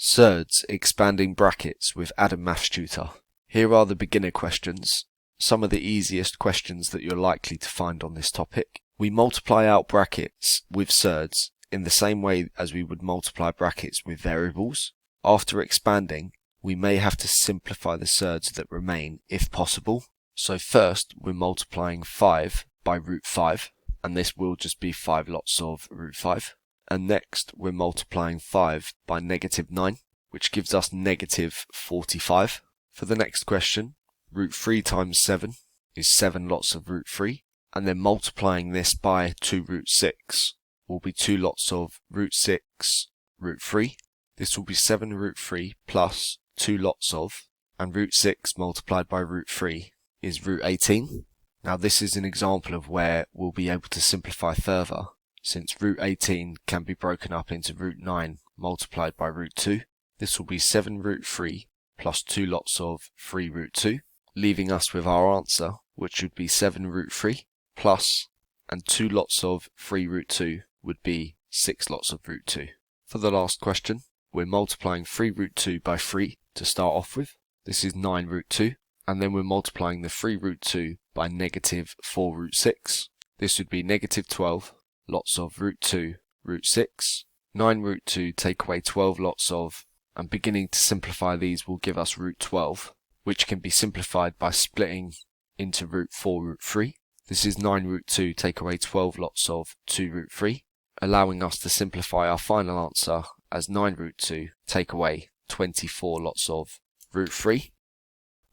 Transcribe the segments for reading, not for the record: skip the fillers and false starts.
Surds expanding brackets with Adam Maths Tutor. Here are the beginner questions, some of the easiest questions that you're likely to find on this topic. We multiply out brackets with surds in the same way as we would multiply brackets with variables. After expanding, we may have to simplify the surds that remain if possible. So first we're multiplying 5 by root 5, and this will just be 5 lots of root 5. And next we're multiplying 5 by negative 9, which gives us negative 45. For the next question, root 3 times 7 is 7 lots of root 3, and then multiplying this by 2 root 6 will be 2 lots of root 6 root 3. This will be 7 root 3 plus 2 lots of, and root 6 multiplied by root 3 is root 18. Now this is an example of where we'll be able to simplify further, since root 18 can be broken up into root 9 multiplied by root 2. This will be 7 root 3 plus 2 lots of 3 root 2, leaving us with our answer, which would be 7 root 3 plus, and 2 lots of 3 root 2 would be 6 lots of root 2. For the last question, we're multiplying 3 root 2 by 3 to start off with. This is 9 root 2, and then we're multiplying the 3 root 2 by negative 4 root 6. This would be negative 12 lots of root 2 root 6. 9 root 2 take away 12 lots of, and beginning to simplify these will give us root 12, which can be simplified by splitting into root 4 root 3. This is 9 root 2 take away 12 lots of 2 root 3, allowing us to simplify our final answer as 9 root 2 take away 24 lots of root 3.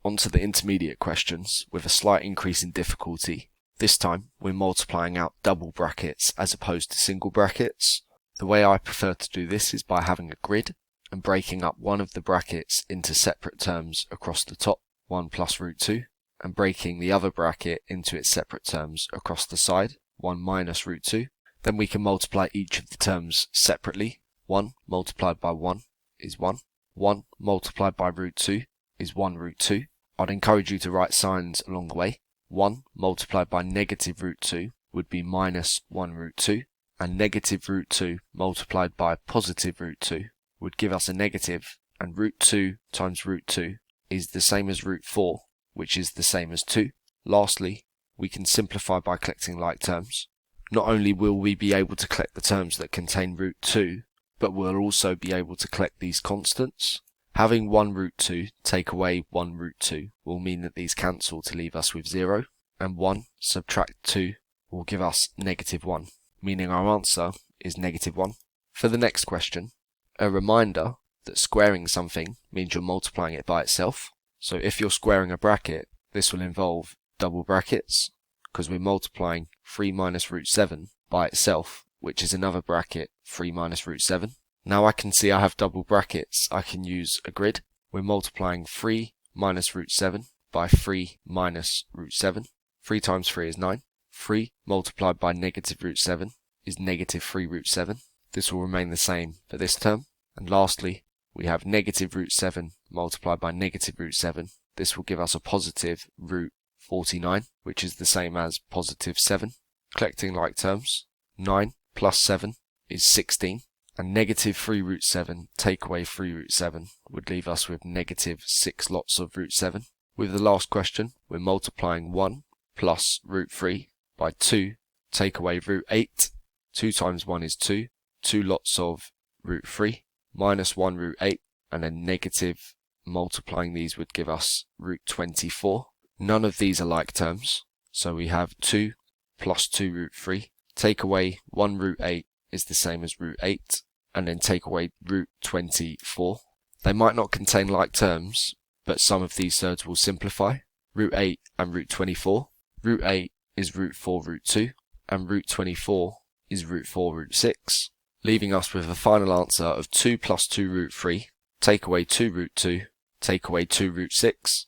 On to the intermediate questions with a slight increase in difficulty. This time we're multiplying out double brackets as opposed to single brackets. The way I prefer to do this is by having a grid and breaking up one of the brackets into separate terms across the top, 1 plus root 2, and breaking the other bracket into its separate terms across the side, 1 minus root 2. Then we can multiply each of the terms separately. 1 multiplied by 1 is 1. 1 multiplied by root 2 is 1 root 2. I'd encourage you to write signs along the way. 1 multiplied by negative root 2 would be minus 1 root 2, and negative root 2 multiplied by positive root 2 would give us a negative, and root 2 times root 2 is the same as root 4, which is the same as 2. Lastly, we can simplify by collecting like terms. Not only will we be able to collect the terms that contain root 2, but we'll also be able to collect these constants. Having 1 root 2 take away 1 root 2 will mean that these cancel to leave us with 0, and 1 subtract 2 will give us negative 1, meaning our answer is negative 1. For the next question, a reminder that squaring something means you're multiplying it by itself. So if you're squaring a bracket, this will involve double brackets, because we're multiplying 3 minus root 7 by itself, which is another bracket, 3 minus root 7. Now I can see I have double brackets. I can use a grid. We're multiplying 3 minus root 7 by 3 minus root 7. 3 times 3 is 9. 3 multiplied by negative root 7 is negative 3 root 7. This will remain the same for this term. And lastly, we have negative root 7 multiplied by negative root 7. This will give us a positive root 49, which is the same as positive 7. Collecting like terms, 9 plus 7 is 16. And negative 3 root 7 take away 3 root 7 would leave us with negative 6 lots of root 7. With the last question, we're multiplying 1 plus root 3 by 2 take away root 8. 2 times 1 is 2. 2 lots of root 3 minus 1 root 8, and then negative multiplying these would give us root 24. None of these are like terms, so we have 2 plus 2 root 3. Take away 1 root 8 is the same as root 8, and then take away root 24. They might not contain like terms, but some of these surds will simplify. Root 8 and root 24. Root 8 is root 4 root 2, and root 24 is root 4 root 6, leaving us with a final answer of 2 plus 2 root 3, take away 2 root 2, take away 2 root 6.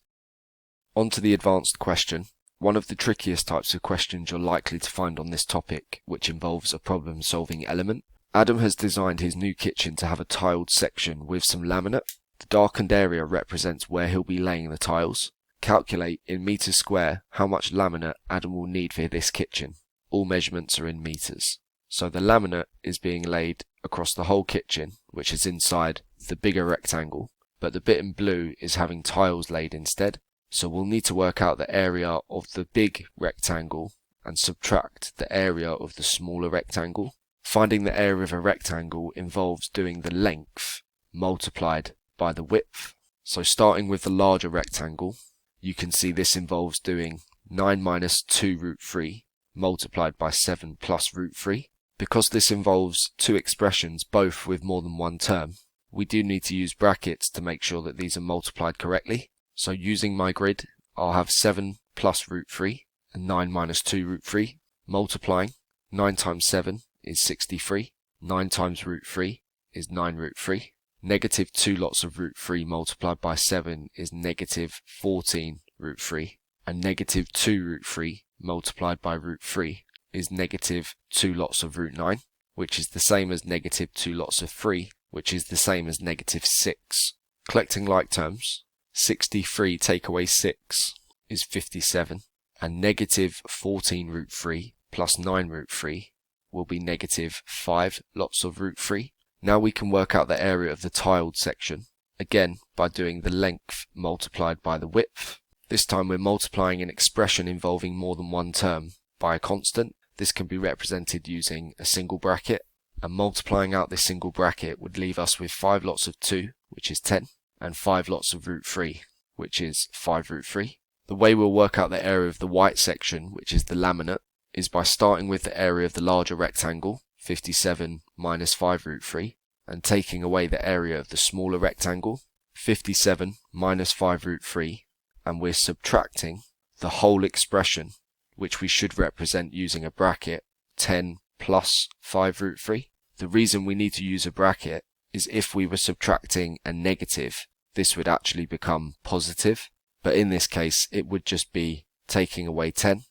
On to the advanced question. One of the trickiest types of questions you're likely to find on this topic, which involves a problem-solving element. Adam has designed his new kitchen to have a tiled section with some laminate. The darkened area represents where he'll be laying the tiles. Calculate in meters square how much laminate Adam will need for this kitchen. All measurements are in meters. So the laminate is being laid across the whole kitchen, which is inside the bigger rectangle, but the bit in blue is having tiles laid instead. So we'll need to work out the area of the big rectangle and subtract the area of the smaller rectangle. Finding the area of a rectangle involves doing the length multiplied by the width. So starting with the larger rectangle, you can see this involves doing 9 minus 2 root 3 multiplied by 7 plus root 3. Because this involves two expressions, both with more than one term, we do need to use brackets to make sure that these are multiplied correctly. So using my grid, I'll have 7 plus root 3 and 9 minus 2 root 3, multiplying. 9 times 7 is 63, 9 times root 3 is 9 root 3. Negative 2 lots of root 3 multiplied by 7 is negative 14 root 3, and negative 2 root 3 multiplied by root 3 is negative 2 lots of root 9, which is the same as negative 2 lots of 3, which is the same as negative 6. Collecting like terms, 63 take away 6 is 57, and negative 14 root 3 plus 9 root 3 will be negative 5 lots of root 3. Now we can work out the area of the tiled section, again by doing the length multiplied by the width. This time we're multiplying an expression involving more than one term by a constant. This can be represented using a single bracket, and multiplying out this single bracket would leave us with 5 lots of 2, which is 10, and 5 lots of root 3, which is 5 root 3. The way we'll work out the area of the white section, which is the laminate, is by starting with the area of the larger rectangle, 57 minus 5 root 3, and taking away the area of the smaller rectangle, 57 minus 5 root 3, and we're subtracting the whole expression, which we should represent using a bracket, 10 plus 5 root 3. The reason we need to use a bracket is if we were subtracting a negative, this would actually become positive, but in this case it would just be taking away 10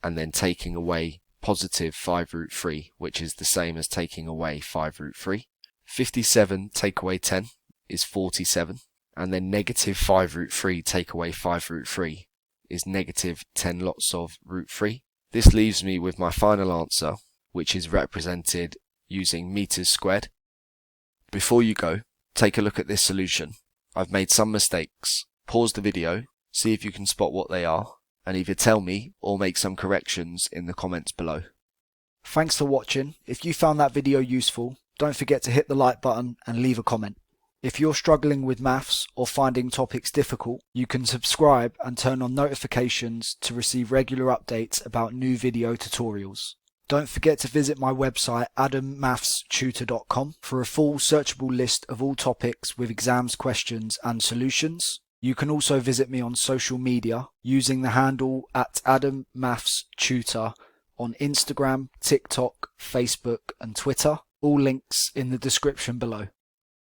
and then taking away positive 5 root 3, which is the same as taking away 5 root 3. 57 take away 10 is 47, and then negative 5 root 3 take away 5 root 3 is negative 10 lots of root 3. This leaves me with my final answer, which is represented using meters squared. Before you go, take a look at this solution. I've made some mistakes. Pause the video, see if you can spot what they are, and either tell me or make some corrections in the comments below. Thanks for watching. If you found that video useful, don't forget to hit the like button and leave a comment. If you're struggling with maths or finding topics difficult, you can subscribe and turn on notifications to receive regular updates about new video tutorials. Don't forget to visit my website adamonlinetutoring.com for a full searchable list of all topics with exams, questions and solutions. You can also visit me on social media using the handle @AdamMathsTutor on Instagram, TikTok, Facebook and Twitter. All links in the description below.